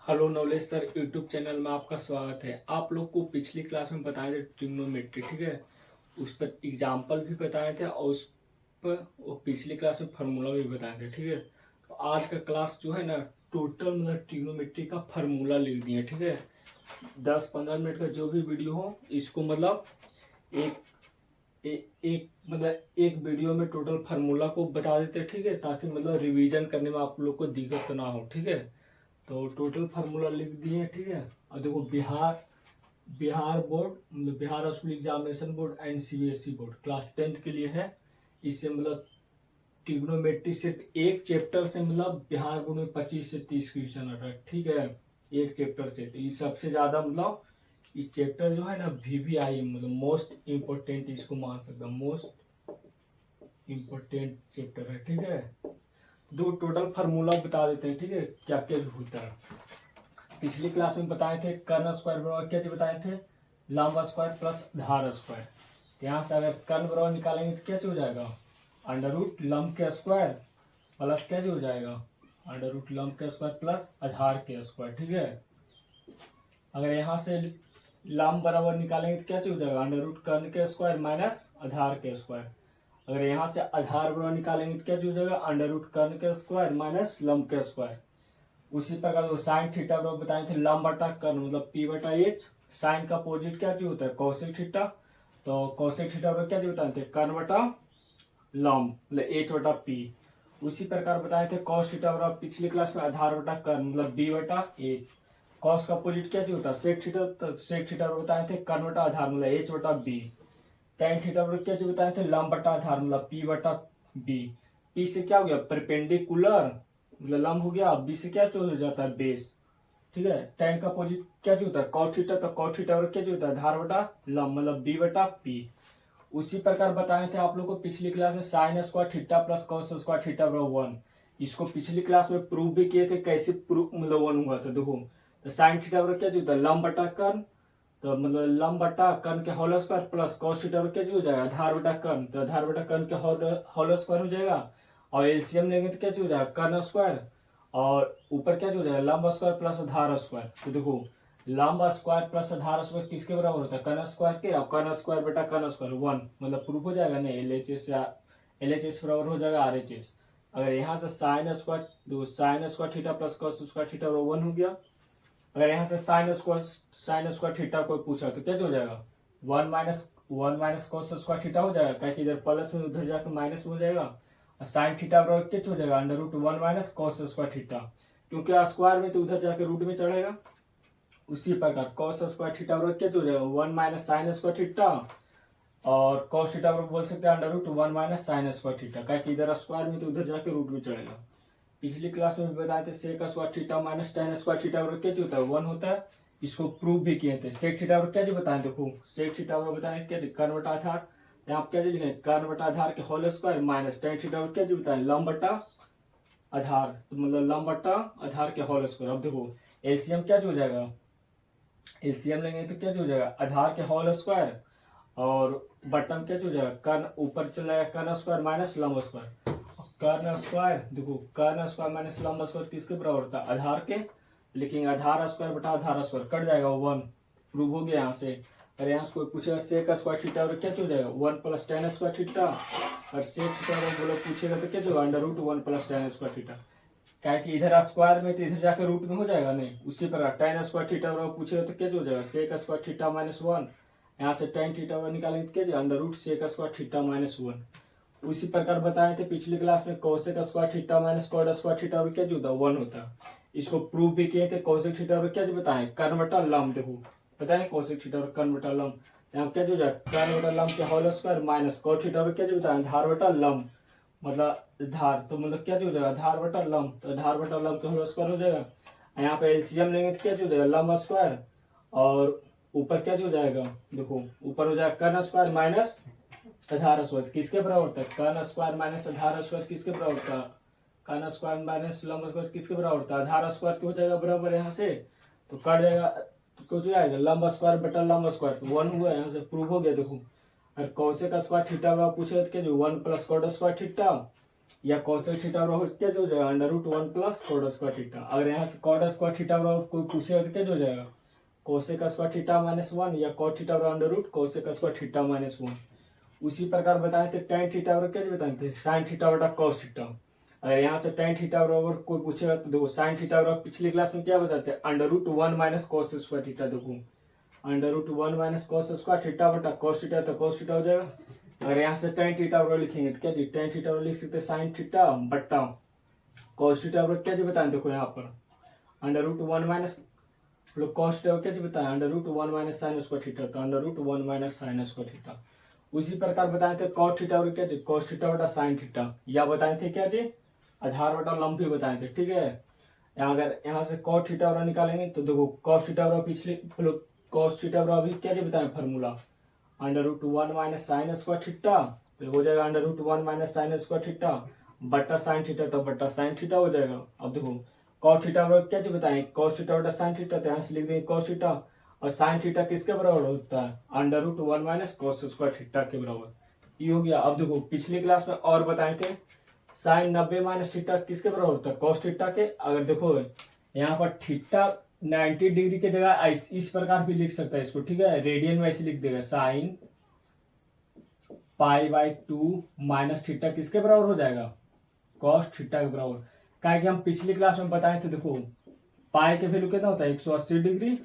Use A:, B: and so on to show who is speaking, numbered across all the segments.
A: Hello knowledge sir YouTube channel में आपका स्वागत है। आप लोग को पिछली क्लास में बताए थे ट्रिग्नोमेट्री, ठीक है। उस पर एग्जाम्पल भी बताए थे और उस पर वो पिछली क्लास में फार्मूला भी बताए थे, ठीक है। तो आज का क्लास जो है ना, टोटल मतलब ट्रिग्नोमेट्री का फार्मूला लिख दिए, ठीक है। 10-15 मिनट का जो भी वीडियो हो इसको मतलब एक एक मतलब एक वीडियो में टोटल फार्मूला को बता देते, ठीक है, ताकि मतलब रिवीजन करने में आप लोग को दिक्कत ना हो, ठीक है। तो टोटल फार्मूला लिख दिए, ठीक है। और देखो बिहार बिहार बोर्ड मतलब Bihar school examination board and CBSE board class 10th के लिए है। इससे मतलब ट्रिग्नोमेट्री सिर्फ एक चैप्टर से मतलब बिहार बोर्ड में 25 से 30 क्वेश्चन आता है, ठीक है। एक चैप्टर से तो ये सबसे ज्यादा मतलब ये चैप्टर जो है ना वीवीआई मतलब मोस्ट इम्पोर्टेंट इसको मान सकता, मोस्ट इम्पोर्टेंट चैप्टर है, ठीक है। दो टोटल फार्मूला बता देते हैं, ठीक है, क्या क्या होता है। पिछली क्लास में बताए थे कर्ण स्क्वायर बराबर क्या बताए थे, लंब स्क्वायर प्लस आधार स्क्वायर। यहाँ से अगर कर्ण बराबर निकालेंगे तो क्या हो जाएगा, अंडर रूट लंब के स्क्वायर प्लस क्या हो जाएगा, अंडर रूट लंब के स्क्वायर प्लस आधार के स्क्वायर, ठीक है। अगर यहाँ से लंब बराबर निकालेंगे तो क्या हो जाएगा, अंडर रूट कर्ण के स्क्वायर माइनस आधार के स्क्वायर। अगर यहाँ से आधार बराबर निकालेंगे तो क्या हो जाएगा, अंडर रूट कर्ण के स्क्वायर माइनस लंब के स्क्वायर। उसी प्रकार साइन थीटा बराबर बताए थे लंब बटा कर्ण मतलब पी बटा एच। साइन का अपोजिट क्या होता है, कौशिक थीटा। तो कौशिक थीटा बराबर क्या बताए थे, कर्ण बटा लंब मतलब एच बटा पी। उसी प्रकार बताए थे कॉस थीटा बराबर पिछली क्लास में आधार बटा कर्ण मतलब बी बटा एच। कॉस का अपोजिट क्या होता है, सेक थीटा। तो सेक थीटा बराबर बताए थे कर्ण बटा आधार मतलब एच बटा बी। टेन थीटा बराबर क्या बताए थे, लंब बटा आधार मतलब पी बटा बी। पी से क्या हो गया, परपेंडिकुलर मतलब लंब हो गया, बी से क्या हो जाता है, बेस, ठीक है। टेन का अपोजिट क्या होता है, कॉट थीटा। तो कॉट थीटा क्या होता है, आधार बटा लंब मतलब बी बटा पी। उसी प्रकार बताए थे आप लोग को पिछली क्लास में sign square theta plus cos square theta बराबर 1। इसको पिछली क्लास में प्रूव भी किए थे, कैसे प्रूव मतलब 1 हुआ था देखो। तो साइन थीटा बराबर क्या होता है, लंब बटा कर्ण। तो मतलब लंब बटा कर्ण के whole square plus cos theta क्या हो जाएगा, आधार बटा कर्ण। तो आधार बटा कर्ण के होल स्क्वायर हो जाएगा। और एलसीएम लेंगे तो क्या हो जाएगा, कर्ण स्क्वायर। और ऊपर क्या हो जाएगा, लंब स्क्वायर प्लस आधार स्क्वायर। तो देखो लंब स्क्वायर प्लस आधार स्क्वायर किसके बराबर होता है, कर्ण स्क्वायर के। और कर्ण स्क्वायर बटा कर्ण स्क्वायर 1 मतलब प्रूफ हो जाएगा नहीं, एल एच एस बराबर हो जाएगा RHS। अगर यहाँ से sign square theta plus cos square theta बराबर 1 हो गया। अगर यहाँ से साइन स्क्वायर थीटा को पूछा तो क्या हो जाएगा, 1 माइनस कॉस स्क्वायर थीटा हो जाएगा, क्या इधर प्लस में उधर जाकर माइनस हो जाएगा। और साइन थीटा बराबर क्या हो जाएगा, under root 1 minus cos square theta, क्योंकि स्क्वायर में तो उधर जाकर रूट में चढ़ेगा। उसी प्रकार कॉस स्क्वायर थीटा बराबर क्या हो जाएगा, 1 माइनस साइन स्क्वायर थीटा। और कॉस थीटा बराबर बोल सकते हैं under root 1 minus sine square theta, क्या इधर स्क्वायर में तो उधर जाकर रूट में चढ़ेगा। पिछली क्लास में भी बताए थे sec square theta minus tan square theta बराबर क्या होता है, 1 होता है। इसको प्रूव भी किए थे। सेक थीटा बराबर क्या जी बताएं, देखो सेक थीटा बराबर बताएं क्या, कर्ण बटा आधार। यहाँ आप क्या जी लिखें, कर्ण बटा आधार के whole square minus tan theta बराबर क्या जी बताएं, लंब बटा आधार। तो मतलब लंब बटा आधार के होल स्क्वायर। अब देखो एलसीएम क्या हो जाएगा, एलसीएम लेंगे तो क्या हो जाएगा, आधार के होल स्क्वायर और बटन क्या हो जाएगा, कर्ण ऊपर चला जाएगा कर्ण स्क्वायर माइनस लंब स्क्वायर। कर्ण स्क्वायर देखो, कर्ण स्क्वायर माइनस लंब स्क्वायर किसके बराबर होता है, आधार के। लेकिन आधार स्क्वायर बटा आधार स्क्वायर कट जाएगा 1, प्रूव हो गया यहाँ से। अरे यहाँ से कोई पूछेगा सेक स्क्वायर थीटा और क्या हो जाएगा, 1 प्लस टेन स्क्वायर थीटा। और सेक थीटा बोलो पूछेगा तो क्या होगा, under root 1 plus tan square theta. क्या है कि इधर स्क्वायर में तो इधर जाकर रूट में हो जाएगा नहीं। उसी प्रकार टेन स्क्वायर थीटा पूछेगा तो क्या हो जाएगा, सेक स्क्वायर थीटा माइनस 1। यहाँ से टेन थीटा निकालेंगे तो क्या under root sec square theta minus 1। उसी प्रकार बताए थे पिछली क्लास में cosec square theta minus cot square theta और क्या होता है, 1 होता है। इसको प्रूव भी किए थे। कोसेक थीटा और क्या बताए, कर्ण बटा लंब। देखो बताए कोसेक थीटा और कर्ण बटा लंब। यहाँ क्या हो जाए, कर्ण बटा लंब के whole square minus cot theta और क्या बताए, धार बटा लंब मतलब धार। तो मतलब क्या हो जाएगा, धार बटा लंब। तो धार बटा लंब के होल स्क्वायर हो जाएगा। यहाँ पे एलसीएम लेंगे तो क्या हो जाएगा, लंब स्क्वायर। और ऊपर क्या हो जाएगा, देखो ऊपर हो जाएगा कर्ण स्क्वायर माइनस आधार स्क्वायर किसके बराबर होता है, कर्ण स्क्वायर माइनस आधार स्क्वायर किसके बराबर होता है, कर्ण स्क्वायर माइनस लंब स्क्वायर किसके बराबर होता है, आधार स्क्वायर हो जाएगा बराबर यहाँ से। तो कट जाएगा तो कुछ जाएगा, लंब स्क्वायर बटा लंब स्क्वायर 1 हुआ यहाँ से प्रूव हो गया। देखो और कौशिक स्क्वायर थीटा बराबर पूछे तो क्या 1 प्लस कॉट स्क्वायर थीटा या कोसेक थीटा बराबर क्या हो जाएगा, under root 1 plus cot square theta. अगर यहाँ से कॉट स्क्वायर थीटा बराबर कोई पूछेगा तो क्या हो जाएगा, कोसेक स्क्वायर थीटा माइनस 1 या कॉट थीटा बराबर under root cosec square theta minus 1। उसी प्रकार बताए थे टेन थीटा बराबर क्या बताए थे, साइन थीटा बटा कॉस थीटा। अगर यहाँ से टेन थीटा बराबर कोई पूछेगा तो देखो साइन थीटा बराबर पिछली क्लास में क्या बताते हैं, under root 1 minus cos square theta. देखो under root 1 minus cos square theta बटा कॉस थीटा, तो कॉस थीटा हो जाएगा। अगर यहाँ से टेन थीटा बराबर लिखेंगे तो क्या जी, टेन थीटा बराबर लिख सकते हैं साइन थीटा बटा कॉस थीटा बराबर क्या जी बताएं, देखो यहाँ पर under root 1 minus cos theta क्या जी बताएं, under root 1 minus sine square theta, तो under root 1 minus sine square theta. उसी प्रकार बताए थे कॉस थीटा बराबर क्या जी, कॉस थीटा बटा साइन थीटा, या बताए थे क्या जी, आधार बटा लंब भी बताए थे। ठीक है, अगर यहाँ से कॉस थीटा बराबर निकालेंगे तो देखो कॉस थीटा बराबर पिछले कॉस थीटा बराबर अभी क्या जी बताएं formula, under root 1 minus sine square theta, तो हो जाएगा under root 1 minus sine square theta बटा साइन थीटा, तो बटा साइन थीटा हो जाएगा। अब देखो कॉस थीटा बराबर क्या जी बताएं, कॉस थीटा बटा साइन थीटा, तो यहाँ से लिख देंगे कॉस थीटा, और साइन थीटा किसके बराबर होता है, under root 1 minus cos square theta के बराबर। ये हो गया। अब देखो पिछली क्लास में और बताए थे साइन 90 माइनस थीटा किसके बराबर होता है, कॉस थीटा के। अगर देखो यहाँ पर थीटा 90 डिग्री के जगह इस प्रकार भी लिख सकता है इसको, ठीक है, रेडियन में ऐसे लिख देगा sine pi by 2 minus theta किसके बराबर हो जाएगा, कॉस थीटा के बराबर। क्या कि हम पिछली क्लास में बताए थे, देखो पाई के वैल्यू कितना होता है 180 डिग्री।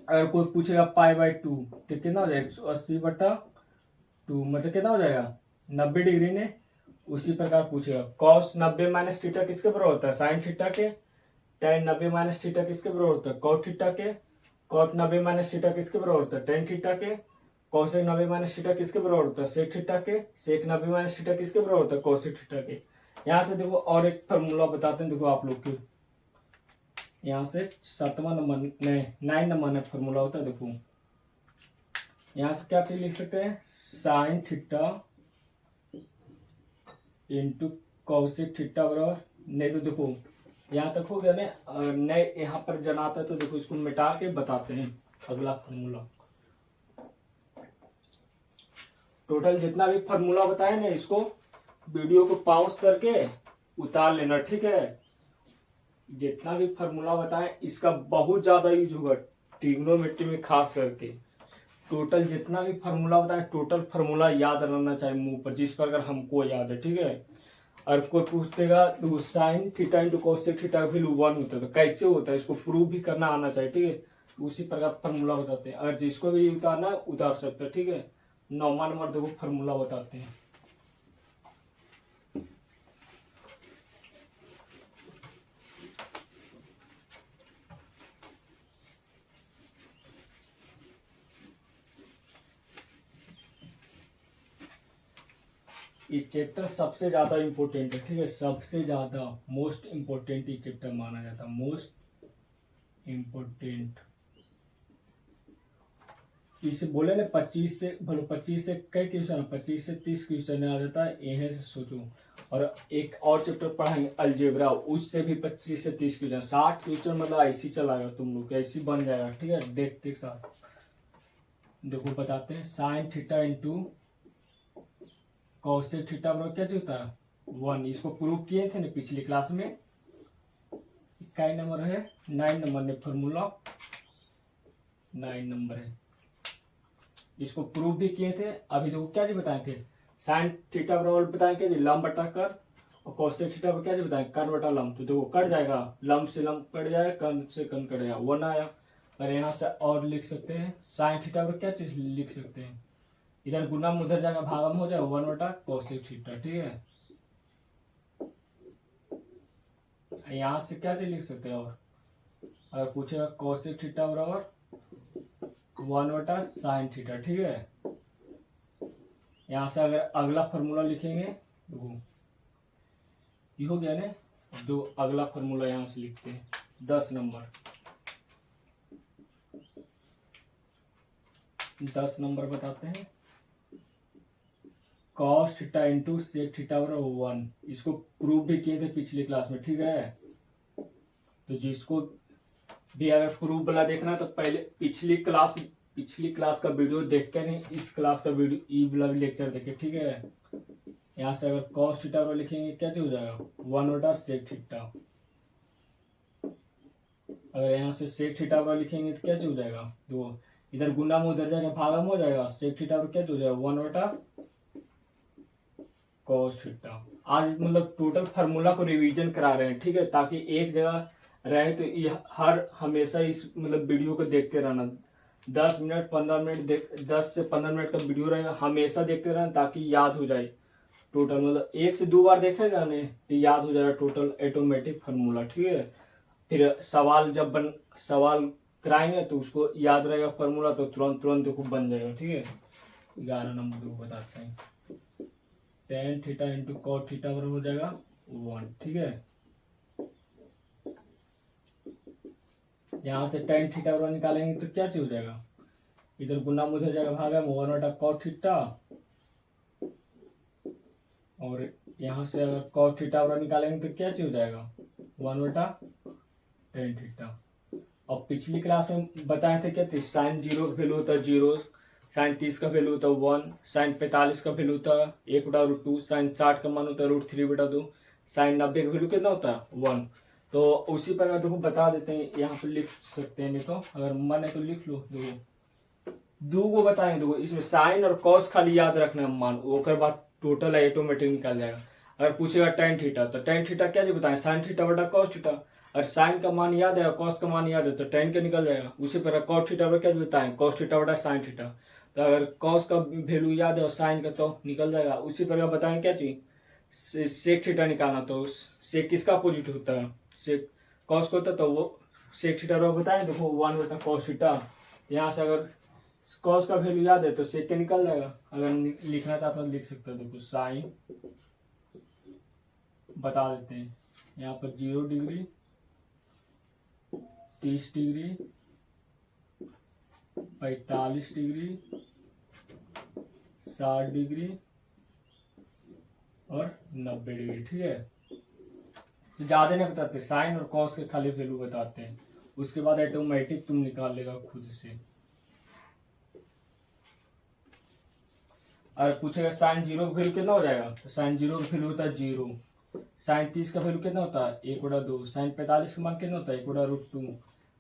A: अगर कोई पूछेगा पाई बाई 2 तो कितना हो जाएगा 180 बटा 2, मतलब कितना हो जाएगा 90 डिग्री ने। उसी प्रकार पूछेगा कॉस 90 माइनस थीटा किसके बराबर होता है, साइन थीटा के। टेन 90 माइनस थीटा किसके बराबर होता है, कॉट थीटा के। कॉट 90 माइनस थीटा किसके बराबर होता है, टेन थीटा के। कॉसेक 90 माइनस थीटा किसके बराबर होता है, सेक थीटा के। सेक 90 माइनस थीटा किसके बराबर होता है, कोसेक थीटा के। यहाँ से देखो और एक फॉर्मूला बताते हैं, देखो आप लोग के यहाँ से 7वां नंबर में 9 नंबर में फॉर्मूला होता है। देखो यहाँ से क्या चीज लिख सकते हैं, sine theta into cosec theta बराबर, नहीं तो देखो यहाँ तक हो गया ना, नए यहाँ पर जनाता है तो देखो इसको मिटा के बताते हैं अगला फॉर्मूला। टोटल जितना भी फॉर्मूला बताए ना इसको वीडियो को पॉज करके उतार लेना, ठीक है। जितना भी फॉर्मूला बताए इसका बहुत ज्यादा यूज होगा ट्रिग्नोमेट्री में, खास करके टोटल जितना भी फॉर्मूला बताए टोटल फॉर्मूला याद रहना चाहिए मुंह पर, जिस पर अगर हमको याद है, ठीक है। और कोई पूछ देगा तो sine theta into cosec theta का वैल्यू 1 होता है तो कैसे होता है, इसको प्रूव भी करना आना चाहिए, ठीक है। उसी प्रकार फॉर्मूला बताते हैं, अगर जिसको भी उतारना है उतार सकते हैं, ठीक है। 9वां नंबर देखो फॉर्मूला बताते हैं। ये चैप्टर सबसे ज्यादा इम्पोर्टेंट है, ठीक है, सबसे ज्यादा मोस्ट इम्पोर्टेंट ये चैप्टर माना जाता है, मोस्ट इम्पोर्टेंट। इसे बोले ना 25 से भलो 25 से कई क्वेश्चन, 25 से 30 क्वेश्चन आ जाता है, यहीं से सोचो। और एक और चैप्टर पढ़ाएंगे अलजेब्रा, उससे भी 25 से 30 क्वेश्चन, 60 क्वेश्चन मतलब ऐसी चलाएगा तुम लोग, ऐसी बन जाएगा, ठीक है। देखते साथ देखो बताते हैं, sine theta into cosec theta बराबर क्या होता है 1। इसको प्रूव किए थे ना पिछली क्लास में। क्या नंबर है 9 नंबर ने फॉर्मूला 9 नंबर है, इसको प्रूव भी किए थे। अभी देखो क्या जी बताए थे, साइन थीटा बराबर बताए क्या जी लंब बटा कर, और कॉसेक थीटा पर क्या जी बताए कर बटा लंब। तो देखो कट जाएगा, लंब से लंब कट जाएगा, कन से कन कट जाएगा, 1 आया। और यहाँ से और लिख सकते हैं साइन थीटा पर क्या चीज लिख सकते हैं, इधर गुना उधर जाएगा भागम हो जाएगा 1 बटा कॉसेक थीटा, ठीक है। यहाँ से क्या चीज लिख सकते हैं, और अगर पूछेगा कॉसेक थीटा बराबर 1 बटा साइन थीटा, ठीक है। यहाँ से अगर अगला फॉर्मूला लिखेंगे देखो ये हो गया ना, दो अगला फॉर्मूला यहाँ से लिखते हैं 10 नंबर। 10 नंबर बताते हैं, cos theta into sec theta बराबर 1। इसको प्रूव भी किए थे पिछली क्लास में, ठीक है। तो जिसको भी अगर प्रूफ वाला देखना है तो पहले पिछली क्लास का वीडियो देख के नहीं इस क्लास का वीडियो ई वाला भी लेक्चर देखे, ठीक है। यहाँ से अगर कॉस थीटा पर लिखेंगे कैसे हो जाएगा 1/sec थीटा। अगर यहाँ से सेक थीटा पर लिखेंगे तो कैसे हो जाएगा, दो इधर गुना में उधर जाएगा भागा में हो जाएगा, सेक थीटा पर कैसे हो जाएगा 1/cos थीटा। आज मतलब टोटल फार्मूला को रिवीजन करा रहे हैं, ठीक है, ताकि एक जगह रहे तो ये हर हमेशा इस मतलब वीडियो को देखते रहना। 10 मिनट 15 मिनट 10 से 15 मिनट का वीडियो रहेगा, हमेशा देखते रहना ताकि याद हो जाए टोटल। मतलब 1 से 2 बार देखेगा ना तो याद हो जाएगा टोटल ऑटोमेटिक फार्मूला, ठीक है। फिर सवाल कराएंगे तो उसको याद रहेगा फार्मूला, तो तुरंत तुरंत देखो बन जाएगा, ठीक है। 11 नंबर को बताते हैं। tan theta into cot theta बराबर हो जाएगा 1, ठीक है। यहाँ से tan थीटा बराबर निकालेंगे तो क्या चीज हो जाएगा, इधर गुना में उधर जाएगा भागा में 1/cot थीटा, और यहाँ से अगर cot थीटा बराबर निकालेंगे तो क्या चीज हो जाएगा 1/tan थीटा। और पिछली क्लास में बताए थे क्या थे, साइन 0 का वैल्यू होता है 0, साइन 30 का वैल्यू होता है 1, साइन 45 का वैल्यू होता है 1/√2, साइन 60 का मान होता है √3/2, साइन 90 का वैल्यू कितना होता है 1। तो उसी प्रकार देखो बता देते हैं, यहाँ पे लिख सकते हैं, नहीं तो अगर मन है तो लिख लो। देखो दो को बताएंगे, देखो इसमें साइन और कॉस खाली याद रखना है मान, उसके बाद टोटल ऑटोमेटिक निकल जाएगा। अगर पूछेगा tan थीटा तो tan थीटा क्या जी बताएं, साइन थीटा बटा कॉस थीटा। और साइन का मान याद है, कॉस का मान याद है, तो tan के निकल जाएगा। उसी प्रकार कॉस थीटा पर क्या बताएं, कॉस थीटा बटा साइन थीटा। तो अगर कॉस का वैल्यू याद है और साइन का तो निकल जाएगा। उसी प्रकार बताएं क्या चीज, सेक थीटा निकालना, तो सेक किसका अपोजिट होता है, सेक कॉस को होता है, तो वो सेक थीटा बताएं देखो 1/cos थीटा। यहाँ से अगर कॉस का वैल्यू याद है तो सेक के निकल जाएगा। अगर लिखना चाहते हो लिख सकते हो, देखो साइन बता देते हैं, यहाँ पर 0 डिग्री 30 डिग्री 45 डिग्री 60 डिग्री और 90 डिग्री, ठीक है। तो ज्यादा नहीं बताते, साइन और कॉस के खाली वैल्यू बताते हैं, उसके बाद ऑटोमेटिक तुम निकाल लेगा खुद से। और पूछेगा साइन 0 का वैल्यू कितना हो जाएगा, तो साइन 0 का वैल्यू होता है 0, साइन 30 का वैल्यू कितना होता है 1/2, साइन 45 का मान कितना होता है 1/√2,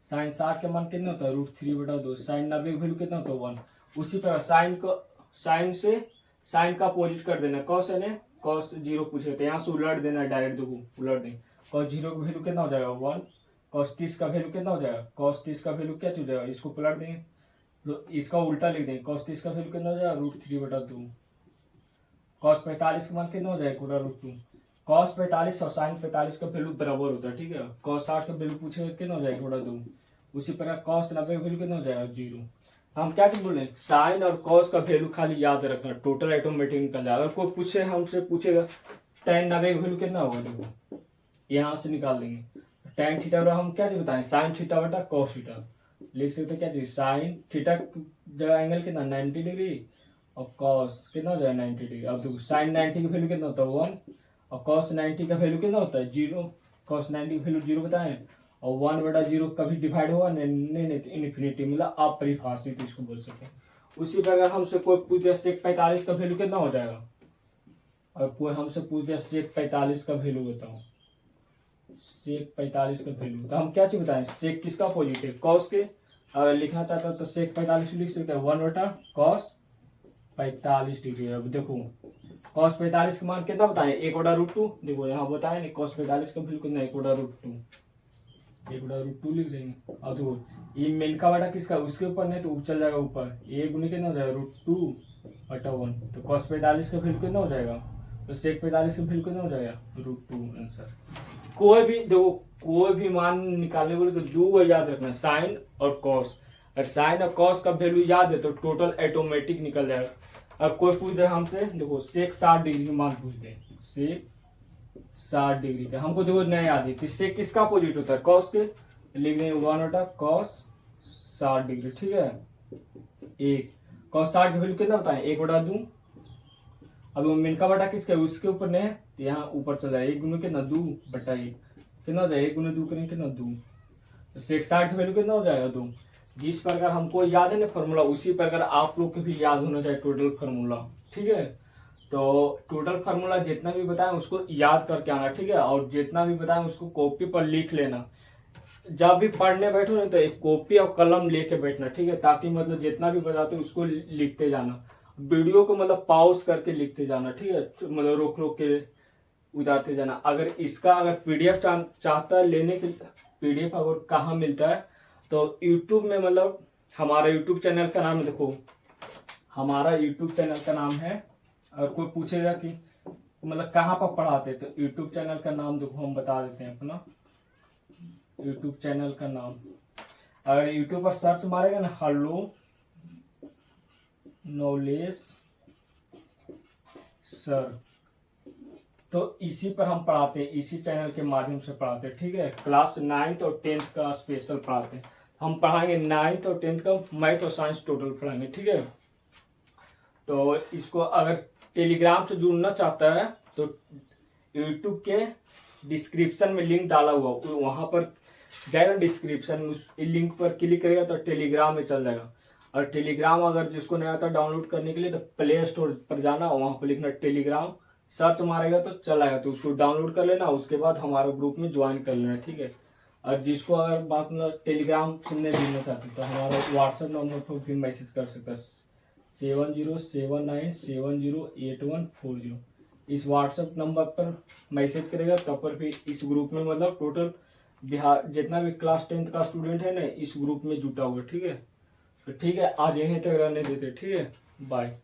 A: साइन 60 का मान कितना होता है √3/2, साइन 90 का वैल्यू कितना होता है 1। उसी तरह साइन से साइन का अपोजिट कर देना, कॉस है ना, कॉस 0 पूछे तो यहाँ से उलट देना डायरेक्ट, देखो उलट दें, कॉस 0 का वैल्यू कितना हो जाएगा 1, कॉस 30 का वैल्यू कितना हो जाएगा, कॉस 30 का वैल्यू क्या हो जाएगा, इसको पलट देंगे तो इसका उल्टा लिख देंगे, कॉस 30 का वैल्यू कितना हो जाएगा √3/2, कॉस 45 का मान कितना हो जाएगा 1/√2। कॉस 45 और साइन 45 का वैल्यू बराबर होता है, ठीक है। कॉस 60 का वैल्यू पूछे कितना हो जाएगा 1/2। उसी प्रकार कॉस 90 का वैल्यू कितना हो जाएगा 0। हम क्या बोले, साइन और कॉस का वैल्यू खाली याद रखना, टोटल ऑटोमेटिक निकल जाएगा। अगर कोई पूछे हमसे पूछेगा tan 90 का वैल्यू कितना होगा, देखो यहाँ से निकाल देंगे। tan थीटा हम क्या बताएं, साइन थीटा बटा कॉस थीटा लिख सकते क्या चीज, साइन थीटा जगह एंगल कितना 90 डिग्री और कॉस कितना हो जाएगा 90 डिग्री। अब देखो साइन 90 का वैल्यू कितना होता है 1 और कॉस 90 का वैल्यू कितना होता है 0, कॉस 90 का वैल्यू 0 बताएं, और 1/0 कभी डिवाइड होगा नहीं तो इन्फिनिटी, मतलब अपरिभाषित इसको बोल सकते हैं। उसी प्रकार हमसे कोई पूछ दिया सेक 45 का वैल्यू कितना हो जाएगा, और कोई हमसे पूछ दिया सेक 45 का वैल्यू बताओ, सेक 45 का वैल्यू, तो हम क्या चीज बताएं, सेक किसका अपोजिट है कॉस के। अगर लिखना चाहता हो तो सेक 45 लिख सकते हैं 1/cos 45 डिग्री। अब देखो cos 45 का मान कितना बताएं 1/√2, देखो यहाँ बताएं नहीं, cos 45 का वैल्यू कितना 1/√2 लिख देंगे। अब देखो ये मेन का बटा किसका, उसके ऊपर नहीं तो चल जाएगा ऊपर, ये गुने कितना हो जाएगा √2/1, तो cos 45 का वैल्यू कितना हो जाएगा, तो sec 45 का वैल्यू कितना हो जाएगा √2 आंसर। कोई भी देखो कोई भी मान निकालने बोले तो दो याद रखना, साइन और कॉस। अगर साइन और कॉस का वैल्यू याद है तो टोटल ऑटोमेटिक निकल जाएगा। अब कोई पूछ दे हमसे, देखो सेक 60 डिग्री मान पूछ दे, सेक 60 डिग्री का हमको देखो नहीं याद है, तो सेक किसका अपोजिट होता है कॉस के, लिख देंगे 1/cos 60 डिग्री, ठीक है। एक cos 60 की वैल्यू कितना होता है 1/2। अब मिनका बटा किसका है उसके ऊपर नहीं, तो यहाँ ऊपर चल जाए 1 गुने कितना 2/1 कितना हो जाएगा 1 गुने 2 करेंगे कितना 2, तो सेक 60 की वैल्यू कितना हो जाएगा 2। जिस प्रकार हमको याद है ना फॉर्मूला, उसी प्रकार आप लोग को भी याद होना चाहिए टोटल फार्मूला, ठीक है। तो टोटल फार्मूला जितना भी बताएं उसको याद करके आना, ठीक है। और जितना भी बताएं उसको कॉपी पर लिख लेना। जब भी पढ़ने बैठो ना तो एक कॉपी और कलम लेके बैठना, ठीक है, ताकि मतलब जितना भी बताते उसको लिखते जाना। वीडियो को मतलब पॉज करके लिखते जाना, ठीक है, मतलब रोक रोक के उतारते जाना। अगर इसका अगर पीडीएफ चाहता है लेने के, पीडीएफ अगर कहाँ मिलता है तो यूट्यूब में, मतलब हमारा यूट्यूब चैनल का नाम देखो, हमारा यूट्यूब चैनल का नाम है। अगर कोई पूछेगा कि मतलब कहाँ पर पढ़ाते तो यूट्यूब चैनल का नाम देखो हम बता देते हैं अपना यूट्यूब चैनल का नाम। अगर यूट्यूब पर सर्च मारेगा ना हेलो नॉलेज सर, तो इसी पर हम पढ़ाते हैं, इसी चैनल के माध्यम से पढ़ाते हैं, ठीक है। क्लास 9th और 10th का स्पेशल पढ़ाते हैं। हम पढ़ाएंगे 9th और 10th का मैथ और साइंस टोटल पढ़ाएंगे, ठीक है। तो इसको अगर टेलीग्राम से जुड़ना चाहता है तो यूट्यूब के डिस्क्रिप्शन में लिंक डाला हुआ, वहां पर जाएगा डिस्क्रिप्शन में, उस लिंक पर क्लिक करेगा तो टेलीग्राम में चल जाएगा। और टेलीग्राम अगर जिसको नहीं आता डाउनलोड करने के लिए तो प्ले स्टोर पर जाना, वहां पर लिखना टेलीग्राम, सर्च मारेगा तो चल आएगा, तो उसको डाउनलोड कर लेना। उसके बाद हमारे ग्रुप में ज्वाइन कर लेना, ठीक है। और जिसको अगर बात मतलब टेलीग्राम से नहीं जुड़ना चाहते तो हमारा व्हाट्सएप नंबर पर भी मैसेज कर सकता है 7079708140। इस व्हाट्सएप नंबर पर मैसेज करेगा तब पर भी इस ग्रुप में, मतलब टोटल बिहार जितना भी क्लास 10th का स्टूडेंट है ना इस ग्रुप में जुटा हुआ, ठीक है। तो ठीक है, आज यहीं तक रहने देते, ठीक है, बाय।